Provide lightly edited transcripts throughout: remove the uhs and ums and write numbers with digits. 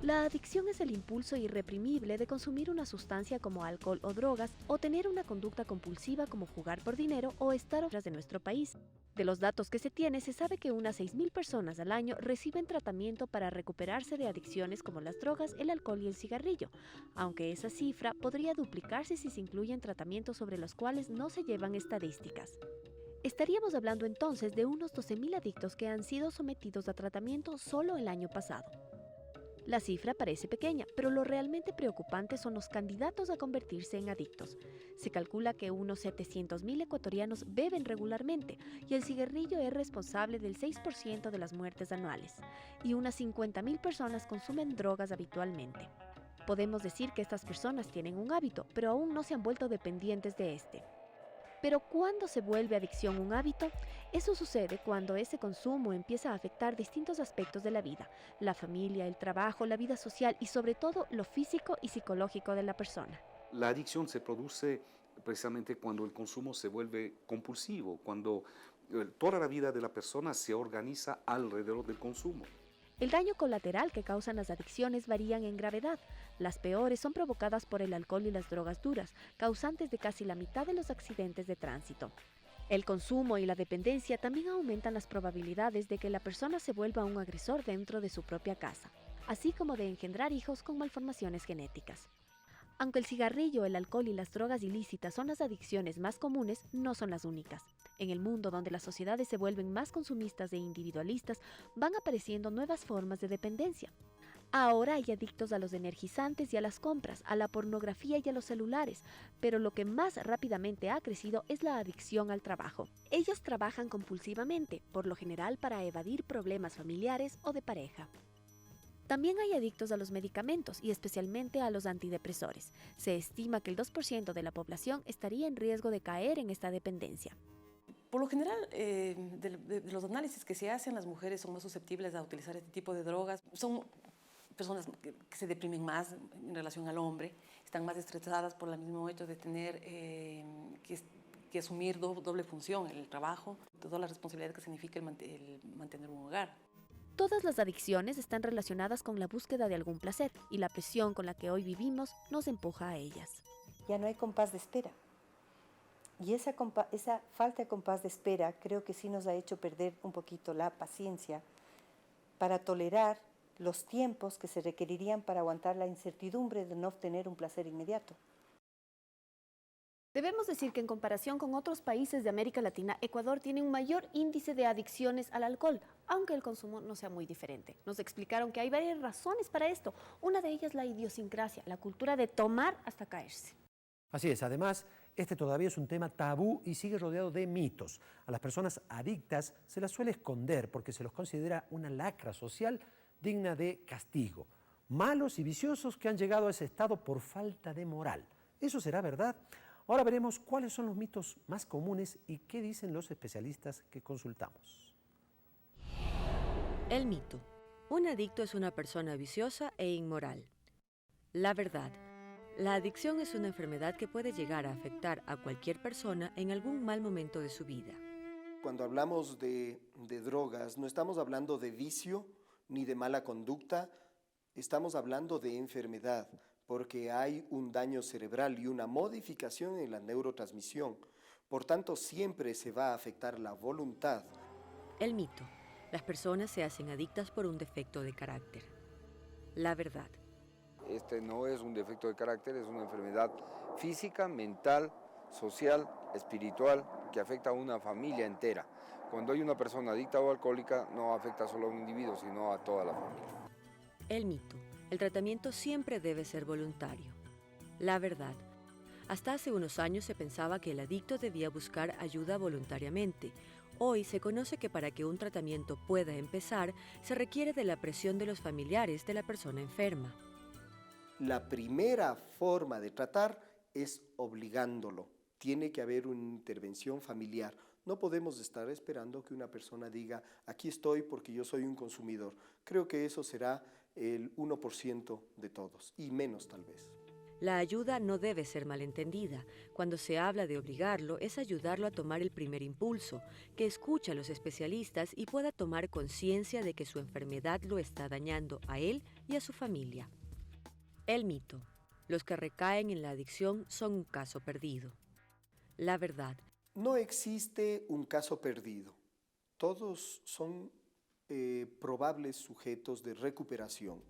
La adicción es el impulso irreprimible de consumir una sustancia como alcohol o drogas o tener una conducta compulsiva como jugar por dinero o estar fuera de nuestro país. De los datos que se tiene, se sabe que unas 6.000 personas al año reciben tratamiento para recuperarse de adicciones como las drogas, el alcohol y el cigarrillo, aunque esa cifra podría duplicarse si se incluyen tratamientos sobre los cuales no se llevan estadísticas. Estaríamos hablando entonces de unos 12.000 adictos que han sido sometidos a tratamiento solo el año pasado. La cifra parece pequeña, pero lo realmente preocupante son los candidatos a convertirse en adictos. Se calcula que unos 700.000 ecuatorianos beben regularmente y el cigarrillo es responsable del 6% de las muertes anuales, y unas 50.000 personas consumen drogas habitualmente. Podemos decir que estas personas tienen un hábito, pero aún no se han vuelto dependientes de este. Pero ¿cuándo se vuelve adicción un hábito? Eso sucede cuando ese consumo empieza a afectar distintos aspectos de la vida: la familia, el trabajo, la vida social y sobre todo lo físico y psicológico de la persona. La adicción se produce precisamente cuando el consumo se vuelve compulsivo, cuando toda la vida de la persona se organiza alrededor del consumo. El daño colateral que causan las adicciones varían en gravedad. Las peores son provocadas por el alcohol y las drogas duras, causantes de casi la mitad de los accidentes de tránsito. El consumo y la dependencia también aumentan las probabilidades de que la persona se vuelva un agresor dentro de su propia casa, así como de engendrar hijos con malformaciones genéticas. Aunque el cigarrillo, el alcohol y las drogas ilícitas son las adicciones más comunes, no son las únicas. En el mundo donde las sociedades se vuelven más consumistas e individualistas, van apareciendo nuevas formas de dependencia. Ahora hay adictos a los energizantes y a las compras, a la pornografía y a los celulares, pero lo que más rápidamente ha crecido es la adicción al trabajo. Ellos trabajan compulsivamente, por lo general para evadir problemas familiares o de pareja. También hay adictos a los medicamentos y especialmente a los antidepresores. Se estima que el 2% de la población estaría en riesgo de caer en esta dependencia. Por lo general, de los análisis que se hacen, las mujeres son más susceptibles a utilizar este tipo de drogas. Son personas que se deprimen más en relación al hombre, están más estresadas por el mismo hecho de tener que asumir doble función, el trabajo, toda la responsabilidad que significa el mantener un hogar. Todas las adicciones están relacionadas con la búsqueda de algún placer y la presión con la que hoy vivimos nos empuja a ellas. Ya no hay compás de espera. Y esa falta de compás de espera creo que sí nos ha hecho perder un poquito la paciencia para tolerar los tiempos que se requerirían para aguantar la incertidumbre de no obtener un placer inmediato. Debemos decir que en comparación con otros países de América Latina, Ecuador tiene un mayor índice de adicciones al alcohol, aunque el consumo no sea muy diferente. Nos explicaron que hay varias razones para esto. Una de ellas la idiosincrasia, la cultura de tomar hasta caerse. Así es, además, este todavía es un tema tabú y sigue rodeado de mitos. A las personas adictas se las suele esconder porque se los considera una lacra social digna de castigo. Malos y viciosos que han llegado a ese estado por falta de moral. ¿Eso será verdad? Ahora veremos cuáles son los mitos más comunes y qué dicen los especialistas que consultamos. El mito. Un adicto es una persona viciosa e inmoral. La verdad. La adicción es una enfermedad que puede llegar a afectar a cualquier persona en algún mal momento de su vida. Cuando hablamos de drogas, no estamos hablando de vicio ni de mala conducta, estamos hablando de enfermedad, porque hay un daño cerebral y una modificación en la neurotransmisión. Por tanto, siempre se va a afectar la voluntad. El mito. Las personas se hacen adictas por un defecto de carácter. La verdad. Este no es un defecto de carácter, es una enfermedad física, mental, social, espiritual, que afecta a una familia entera. Cuando hay una persona adicta o alcohólica, no afecta solo a un individuo, sino a toda la familia. El mito. El tratamiento siempre debe ser voluntario. La verdad. Hasta hace unos años se pensaba que el adicto debía buscar ayuda voluntariamente. Hoy se conoce que para que un tratamiento pueda empezar, se requiere de la presión de los familiares de la persona enferma. La primera forma de tratar es obligándolo. Tiene que haber una intervención familiar. No podemos estar esperando que una persona diga, aquí estoy porque yo soy un consumidor. Creo que eso será el 1% de todos, y menos tal vez. La ayuda no debe ser malentendida. Cuando se habla de obligarlo, es ayudarlo a tomar el primer impulso, que escuche a los especialistas y pueda tomar conciencia de que su enfermedad lo está dañando a él y a su familia. El mito. Los que recaen en la adicción son un caso perdido. La verdad. No existe un caso perdido. Todos son probables sujetos de recuperación.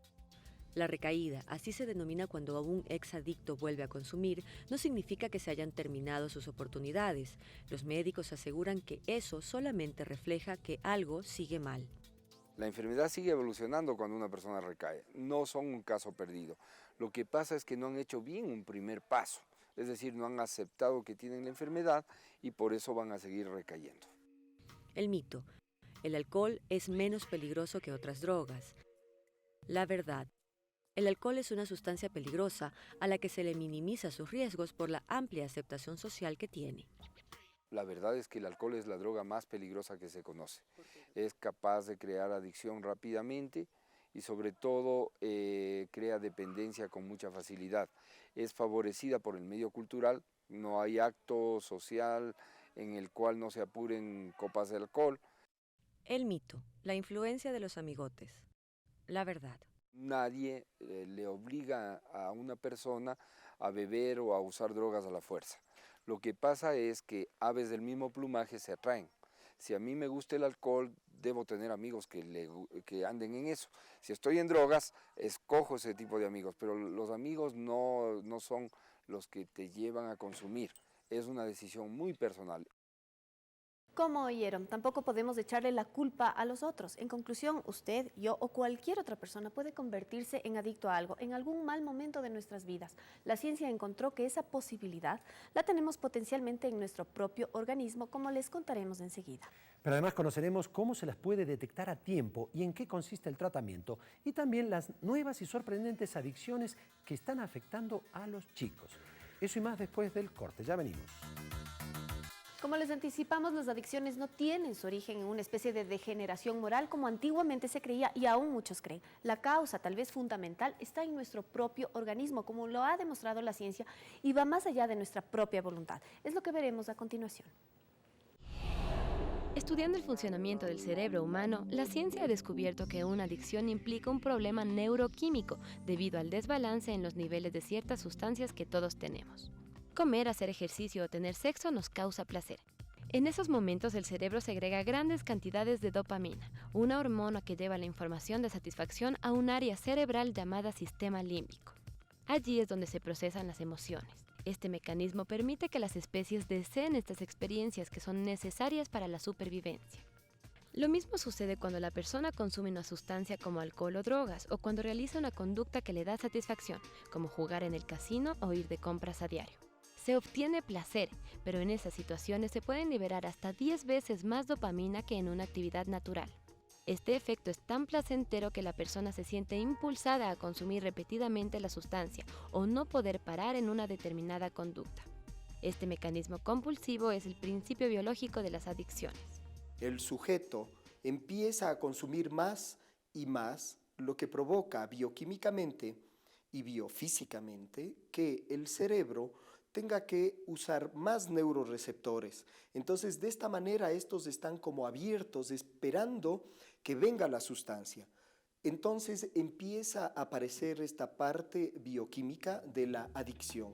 La recaída, así se denomina cuando un exadicto vuelve a consumir, no significa que se hayan terminado sus oportunidades. Los médicos aseguran que eso solamente refleja que algo sigue mal. La enfermedad sigue evolucionando cuando una persona recae. No son un caso perdido. Lo que pasa es que no han hecho bien un primer paso. Es decir, no han aceptado que tienen la enfermedad y por eso van a seguir recayendo. El mito. El alcohol es menos peligroso que otras drogas. La verdad. El alcohol es una sustancia peligrosa a la que se le minimiza sus riesgos por la amplia aceptación social que tiene. La verdad es que el alcohol es la droga más peligrosa que se conoce. Es capaz de crear adicción rápidamente y sobre todo crea dependencia con mucha facilidad. Es favorecida por el medio cultural, no hay acto social en el cual no se apuren copas de alcohol. El mito, la influencia de los amigotes. La verdad. Nadie le obliga a una persona a beber o a usar drogas a la fuerza. Lo que pasa es que aves del mismo plumaje se atraen. Si a mí me gusta el alcohol, debo tener amigos que anden en eso. Si estoy en drogas, escojo ese tipo de amigos, pero los amigos no son los que te llevan a consumir. Es una decisión muy personal. Como oyeron, tampoco podemos echarle la culpa a los otros. En conclusión, usted, yo o cualquier otra persona puede convertirse en adicto a algo en algún mal momento de nuestras vidas. La ciencia encontró que esa posibilidad la tenemos potencialmente en nuestro propio organismo, como les contaremos enseguida. Pero además conoceremos cómo se las puede detectar a tiempo y en qué consiste el tratamiento, y también las nuevas y sorprendentes adicciones que están afectando a los chicos. Eso y más después del corte. Ya venimos. Como les anticipamos, las adicciones no tienen su origen en una especie de degeneración moral como antiguamente se creía y aún muchos creen. La causa, tal vez fundamental, está en nuestro propio organismo, como lo ha demostrado la ciencia, y va más allá de nuestra propia voluntad. Es lo que veremos a continuación. Estudiando el funcionamiento del cerebro humano, la ciencia ha descubierto que una adicción implica un problema neuroquímico debido al desbalance en los niveles de ciertas sustancias que todos tenemos. Comer, hacer ejercicio o tener sexo nos causa placer. En esos momentos el cerebro segrega grandes cantidades de dopamina, una hormona que lleva la información de satisfacción a un área cerebral llamada sistema límbico. Allí es donde se procesan las emociones. Este mecanismo permite que las especies deseen estas experiencias que son necesarias para la supervivencia. Lo mismo sucede cuando la persona consume una sustancia como alcohol o drogas, o cuando realiza una conducta que le da satisfacción, como jugar en el casino o ir de compras a diario. Se obtiene placer, pero en esas situaciones se pueden liberar hasta 10 veces más dopamina que en una actividad natural. Este efecto es tan placentero que la persona se siente impulsada a consumir repetidamente la sustancia o no poder parar en una determinada conducta. Este mecanismo compulsivo es el principio biológico de las adicciones. El sujeto empieza a consumir más y más, lo que provoca bioquímicamente y biofísicamente que el cerebro tenga que usar más neuroreceptores. Entonces, de esta manera, estos están como abiertos, esperando que venga la sustancia. Entonces, empieza a aparecer esta parte bioquímica de la adicción.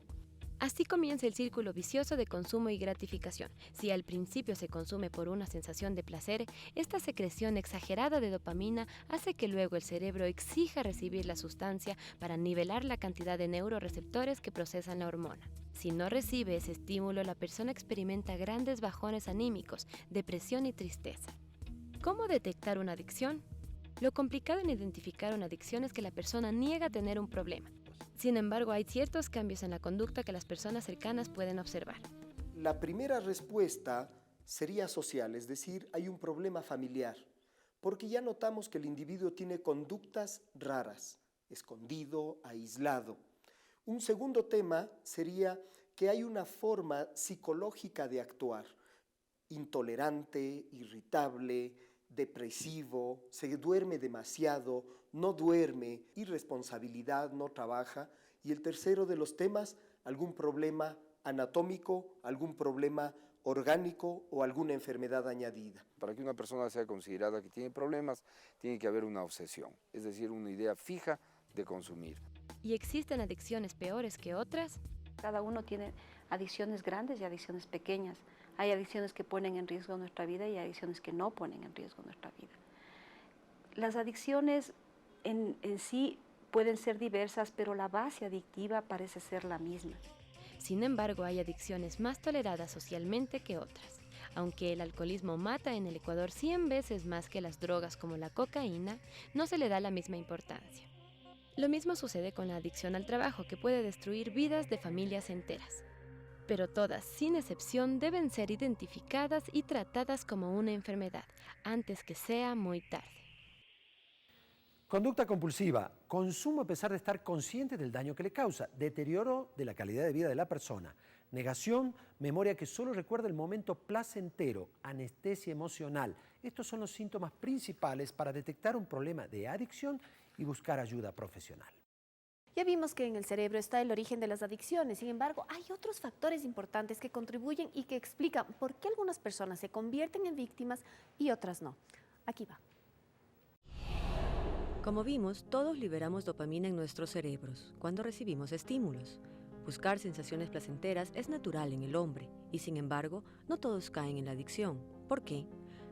Así comienza el círculo vicioso de consumo y gratificación. Si al principio se consume por una sensación de placer, esta secreción exagerada de dopamina hace que luego el cerebro exija recibir la sustancia para nivelar la cantidad de neuroreceptores que procesan la hormona. Si no recibe ese estímulo, la persona experimenta grandes bajones anímicos, depresión y tristeza. ¿Cómo detectar una adicción? Lo complicado en identificar una adicción es que la persona niega tener un problema. Sin embargo, hay ciertos cambios en la conducta que las personas cercanas pueden observar. La primera respuesta sería social, es decir, hay un problema familiar, porque ya notamos que el individuo tiene conductas raras, escondido, aislado. Un segundo tema sería que hay una forma psicológica de actuar, intolerante, irritable, depresivo, se duerme demasiado, no duerme, irresponsabilidad, no trabaja. Y el tercero de los temas, algún problema anatómico, algún problema orgánico o alguna enfermedad añadida. Para que una persona sea considerada que tiene problemas, tiene que haber una obsesión, es decir, una idea fija de consumir. ¿Y existen adicciones peores que otras? Cada uno tiene adicciones grandes y adicciones pequeñas. Hay adicciones que ponen en riesgo nuestra vida y hay adicciones que no ponen en riesgo nuestra vida. Las adicciones en sí pueden ser diversas, pero la base adictiva parece ser la misma. Sin embargo, hay adicciones más toleradas socialmente que otras. Aunque el alcoholismo mata en el Ecuador 100 veces más que las drogas como la cocaína, no se le da la misma importancia. Lo mismo sucede con la adicción al trabajo, que puede destruir vidas de familias enteras. Pero todas, sin excepción, deben ser identificadas y tratadas como una enfermedad, antes que sea muy tarde. Conducta compulsiva, consumo a pesar de estar consciente del daño que le causa, deterioro de la calidad de vida de la persona, negación, memoria que solo recuerda el momento placentero, anestesia emocional. Estos son los síntomas principales para detectar un problema de adicción y buscar ayuda profesional. Ya vimos que en el cerebro está el origen de las adicciones, sin embargo, hay otros factores importantes que contribuyen y que explican por qué algunas personas se convierten en víctimas y otras no. Aquí va. Como vimos, todos liberamos dopamina en nuestros cerebros cuando recibimos estímulos. Buscar sensaciones placenteras es natural en el hombre y, sin embargo, no todos caen en la adicción. ¿Por qué?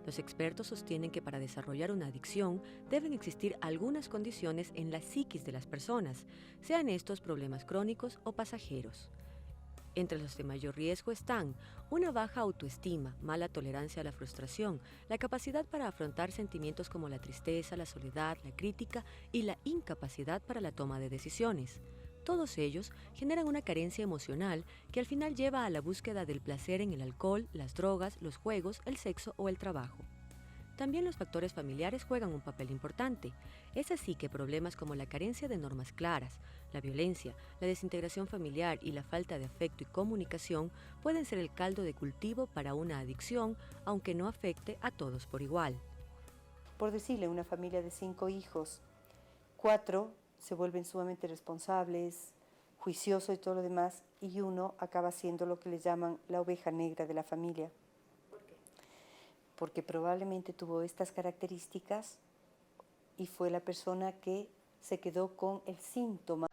Los expertos sostienen que para desarrollar una adicción deben existir algunas condiciones en la psiquis de las personas, sean estos problemas crónicos o pasajeros. Entre los de mayor riesgo están una baja autoestima, mala tolerancia a la frustración, la capacidad para afrontar sentimientos como la tristeza, la soledad, la crítica y la incapacidad para la toma de decisiones. Todos ellos generan una carencia emocional que al final lleva a la búsqueda del placer en el alcohol, las drogas, los juegos, el sexo o el trabajo. También los factores familiares juegan un papel importante. Es así que problemas como la carencia de normas claras, la violencia, la desintegración familiar y la falta de afecto y comunicación pueden ser el caldo de cultivo para una adicción, aunque no afecte a todos por igual. Por decirle, una familia de 5 hijos, 4 se vuelven sumamente responsables, juiciosos y todo lo demás, y uno acaba siendo lo que le llaman la oveja negra de la familia. ¿Por qué? Porque probablemente tuvo estas características y fue la persona que se quedó con el síntoma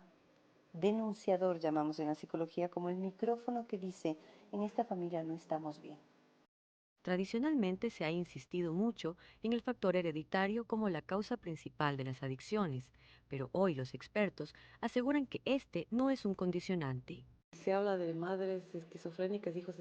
denunciador, llamamos en la psicología, como el micrófono que dice, en esta familia no estamos bien. Tradicionalmente se ha insistido mucho en el factor hereditario como la causa principal de las adicciones, pero hoy los expertos aseguran que este no es un condicionante. Se habla de madres esquizofrénicas, hijos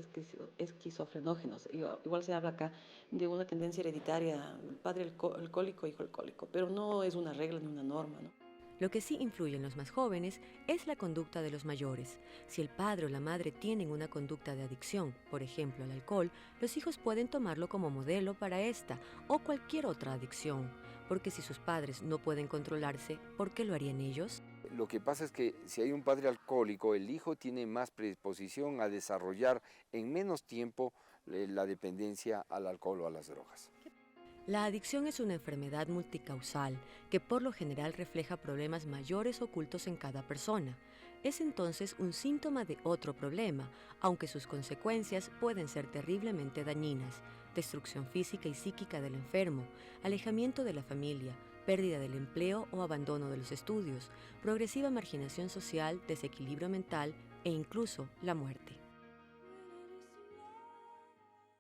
esquizofrenógenos. Igual se habla acá de una tendencia hereditaria, padre alcohólico, hijo alcohólico, pero no es una regla ni una norma, ¿no? Lo que sí influye en los más jóvenes es la conducta de los mayores. Si el padre o la madre tienen una conducta de adicción, por ejemplo al alcohol, los hijos pueden tomarlo como modelo para esta o cualquier otra adicción. Porque si sus padres no pueden controlarse, ¿por qué lo harían ellos? Lo que pasa es que si hay un padre alcohólico, el hijo tiene más predisposición a desarrollar en menos tiempo la dependencia al alcohol o a las drogas. La adicción es una enfermedad multicausal que por lo general refleja problemas mayores ocultos en cada persona. Es entonces un síntoma de otro problema, aunque sus consecuencias pueden ser terriblemente dañinas: destrucción física y psíquica del enfermo, alejamiento de la familia, pérdida del empleo o abandono de los estudios, progresiva marginación social, desequilibrio mental e incluso la muerte.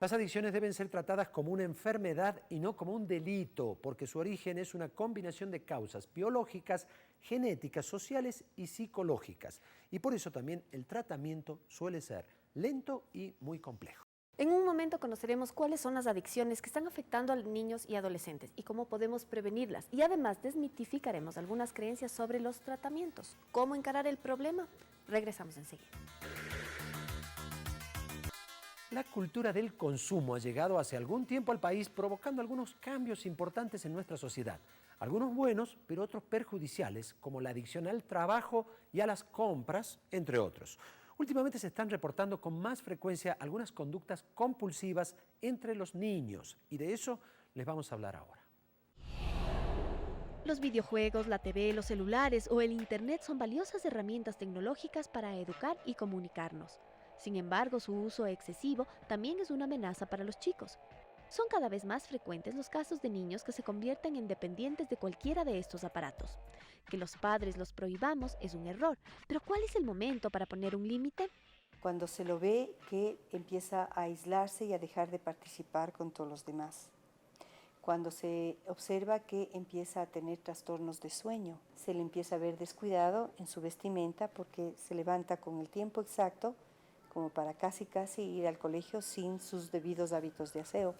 Las adicciones deben ser tratadas como una enfermedad y no como un delito, porque su origen es una combinación de causas biológicas, genéticas, sociales y psicológicas. Y por eso también el tratamiento suele ser lento y muy complejo. En un momento conoceremos cuáles son las adicciones que están afectando a niños y adolescentes y cómo podemos prevenirlas. Y además desmitificaremos algunas creencias sobre los tratamientos. ¿Cómo encarar el problema? Regresamos enseguida. La cultura del consumo ha llegado hace algún tiempo al país, provocando algunos cambios importantes en nuestra sociedad. Algunos buenos, pero otros perjudiciales, como la adicción al trabajo y a las compras, entre otros. Últimamente se están reportando con más frecuencia algunas conductas compulsivas entre los niños, y de eso les vamos a hablar ahora. Los videojuegos, la TV, los celulares o el Internet son valiosas herramientas tecnológicas para educar y comunicarnos. Sin embargo, su uso excesivo también es una amenaza para los chicos. Son cada vez más frecuentes los casos de niños que se convierten en dependientes de cualquiera de estos aparatos. Que los padres los prohibamos es un error, pero ¿cuál es el momento para poner un límite? Cuando se lo ve que empieza a aislarse y a dejar de participar con todos los demás. Cuando se observa que empieza a tener trastornos de sueño, se le empieza a ver descuidado en su vestimenta porque se levanta con el tiempo exacto como para casi ir al colegio sin sus debidos hábitos de aseo.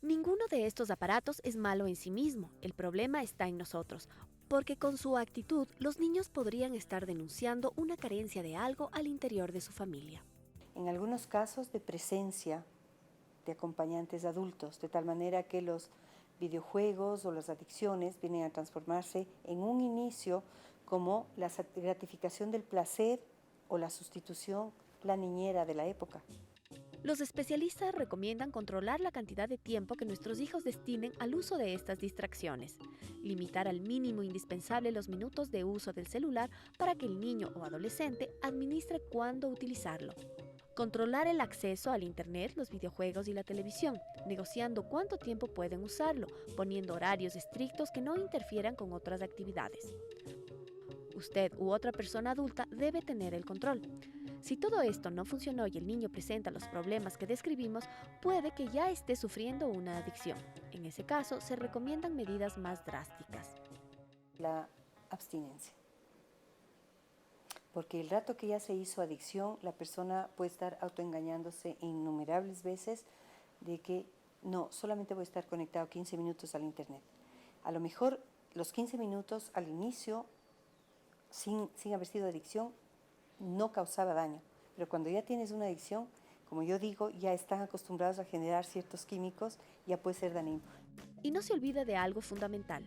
Ninguno de estos aparatos es malo en sí mismo, el problema está en nosotros, porque con su actitud los niños podrían estar denunciando una carencia de algo al interior de su familia. En algunos casos de presencia de acompañantes adultos, de tal manera que los videojuegos o las adicciones vienen a transformarse en un inicio como la gratificación del placer o la sustitución, la niñera de la época. Los especialistas recomiendan controlar la cantidad de tiempo que nuestros hijos destinen al uso de estas distracciones, limitar al mínimo indispensable los minutos de uso del celular para que el niño o adolescente administre cuándo utilizarlo. Controlar el acceso al Internet, los videojuegos y la televisión, negociando cuánto tiempo pueden usarlo, poniendo horarios estrictos que no interfieran con otras actividades. Usted u otra persona adulta debe tener el control. Si todo esto no funcionó y el niño presenta los problemas que describimos, puede que ya esté sufriendo una adicción. En ese caso, se recomiendan medidas más drásticas. La abstinencia. Porque el rato que ya se hizo adicción, la persona puede estar autoengañándose innumerables veces de que no, solamente voy a estar conectado 15 minutos al Internet. A lo mejor los 15 minutos al inicio, sin haber sido adicción, no causaba daño. Pero cuando ya tienes una adicción, como yo digo, ya están acostumbrados a generar ciertos químicos, ya puede ser dañino. Y no se olvide de algo fundamental.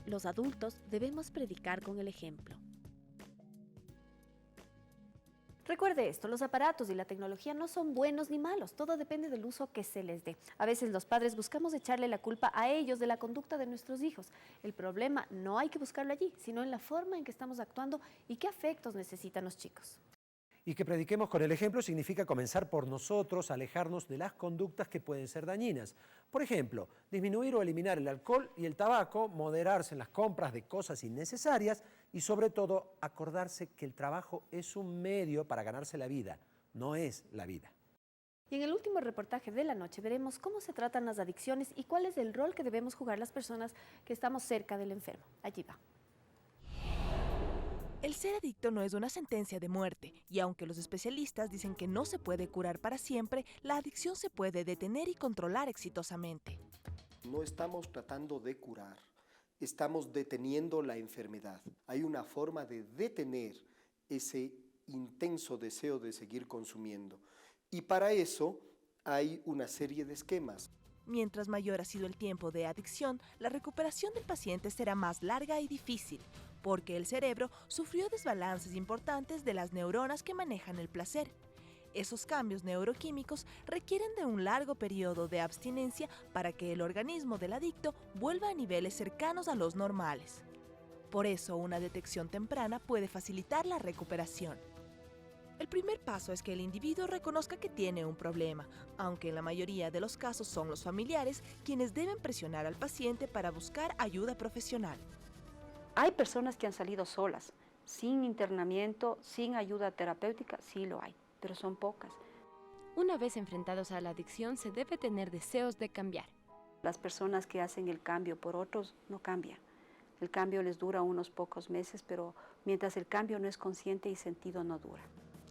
Los adultos debemos predicar con el ejemplo. Recuerde esto, los aparatos y la tecnología no son buenos ni malos, todo depende del uso que se les dé. A veces los padres buscamos echarle la culpa a ellos de la conducta de nuestros hijos. El problema no hay que buscarlo allí, sino en la forma en que estamos actuando y qué afectos necesitan los chicos. Y que prediquemos con el ejemplo significa comenzar por nosotros, alejarnos de las conductas que pueden ser dañinas. Por ejemplo, disminuir o eliminar el alcohol y el tabaco, moderarse en las compras de cosas innecesarias y sobre todo acordarse que el trabajo es un medio para ganarse la vida, no es la vida. Y en el último reportaje de la noche veremos cómo se tratan las adicciones y cuál es el rol que debemos jugar las personas que estamos cerca del enfermo. Allí va. El ser adicto no es una sentencia de muerte, y aunque los especialistas dicen que no se puede curar para siempre, la adicción se puede detener y controlar exitosamente. No estamos tratando de curar, estamos deteniendo la enfermedad. Hay una forma de detener ese intenso deseo de seguir consumiendo. Y para eso hay una serie de esquemas. Mientras mayor ha sido el tiempo de adicción, la recuperación del paciente será más larga y difícil, porque el cerebro sufrió desbalances importantes de las neuronas que manejan el placer. Esos cambios neuroquímicos requieren de un largo periodo de abstinencia para que el organismo del adicto vuelva a niveles cercanos a los normales. Por eso, una detección temprana puede facilitar la recuperación. El primer paso es que el individuo reconozca que tiene un problema, aunque en la mayoría de los casos son los familiares quienes deben presionar al paciente para buscar ayuda profesional. Hay personas que han salido solas, sin internamiento, sin ayuda terapéutica, sí lo hay, pero son pocas. Una vez enfrentados a la adicción, se debe tener deseos de cambiar. Las personas que hacen el cambio por otros no cambian. El cambio les dura unos pocos meses, pero mientras el cambio no es consciente y sentido, no dura.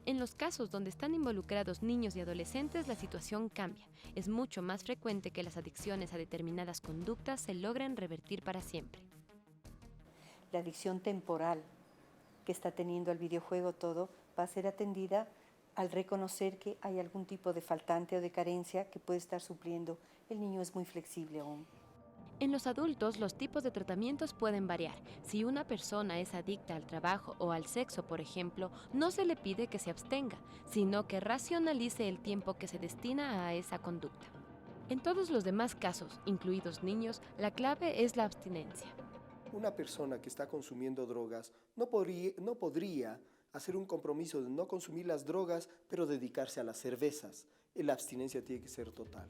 En los casos donde están involucrados niños y adolescentes, la situación cambia. Es mucho más frecuente que las adicciones a determinadas conductas se logren revertir para siempre. La adicción temporal que está teniendo al videojuego todo va a ser atendida al reconocer que hay algún tipo de faltante o de carencia que puede estar supliendo. El niño es muy flexible aún. En los adultos, los tipos de tratamientos pueden variar. Si una persona es adicta al trabajo o al sexo, por ejemplo, no se le pide que se abstenga, sino que racionalice el tiempo que se destina a esa conducta. En todos los demás casos, incluidos niños, la clave es la abstinencia. Una persona que está consumiendo drogas no podría hacer un compromiso de no consumir las drogas, pero dedicarse a las cervezas. La abstinencia tiene que ser total.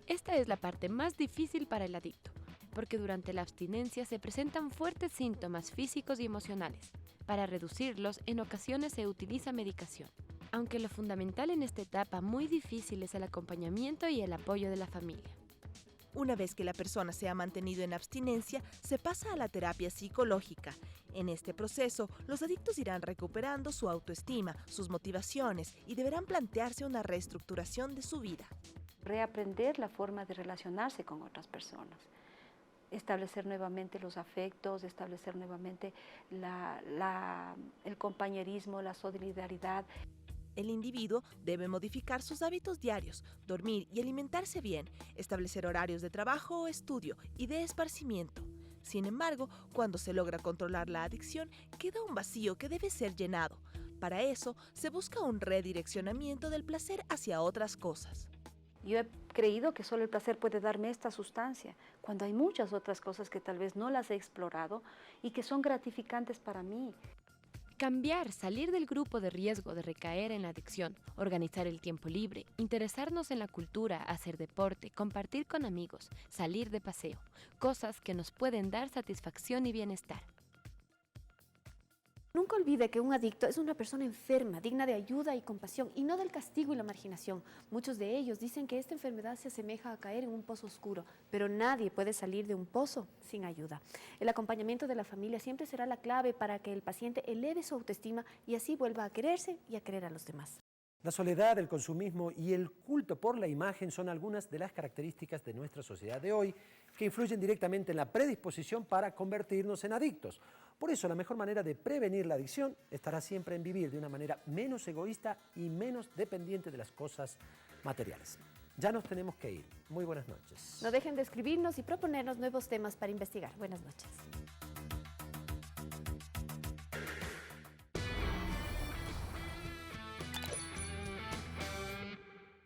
Esta es la parte más difícil para el adicto, porque durante la abstinencia se presentan fuertes síntomas físicos y emocionales. Para reducirlos, en ocasiones se utiliza medicación. Aunque lo fundamental en esta etapa muy difícil es el acompañamiento y el apoyo de la familia. Una vez que la persona se ha mantenido en abstinencia, se pasa a la terapia psicológica. En este proceso, los adictos irán recuperando su autoestima, sus motivaciones y deberán plantearse una reestructuración de su vida. Reaprender la forma de relacionarse con otras personas, establecer nuevamente los afectos, establecer nuevamente el compañerismo, la solidaridad. El individuo debe modificar sus hábitos diarios, dormir y alimentarse bien, establecer horarios de trabajo o estudio y de esparcimiento. Sin embargo, cuando se logra controlar la adicción, queda un vacío que debe ser llenado. Para eso, se busca un redireccionamiento del placer hacia otras cosas. Yo he creído que solo el placer puede darme esta sustancia, cuando hay muchas otras cosas que tal vez no las he explorado y que son gratificantes para mí. Cambiar, salir del grupo de riesgo de recaer en la adicción, organizar el tiempo libre, interesarnos en la cultura, hacer deporte, compartir con amigos, salir de paseo, cosas que nos pueden dar satisfacción y bienestar. Nunca olvide que un adicto es una persona enferma, digna de ayuda y compasión, y no del castigo y la marginación. Muchos de ellos dicen que esta enfermedad se asemeja a caer en un pozo oscuro, pero nadie puede salir de un pozo sin ayuda. El acompañamiento de la familia siempre será la clave para que el paciente eleve su autoestima y así vuelva a quererse y a querer a los demás. La soledad, el consumismo y el culto por la imagen son algunas de las características de nuestra sociedad de hoy que influyen directamente en la predisposición para convertirnos en adictos. Por eso, la mejor manera de prevenir la adicción estará siempre en vivir de una manera menos egoísta y menos dependiente de las cosas materiales. Ya nos tenemos que ir. Muy buenas noches. No dejen de escribirnos y proponernos nuevos temas para investigar. Buenas noches.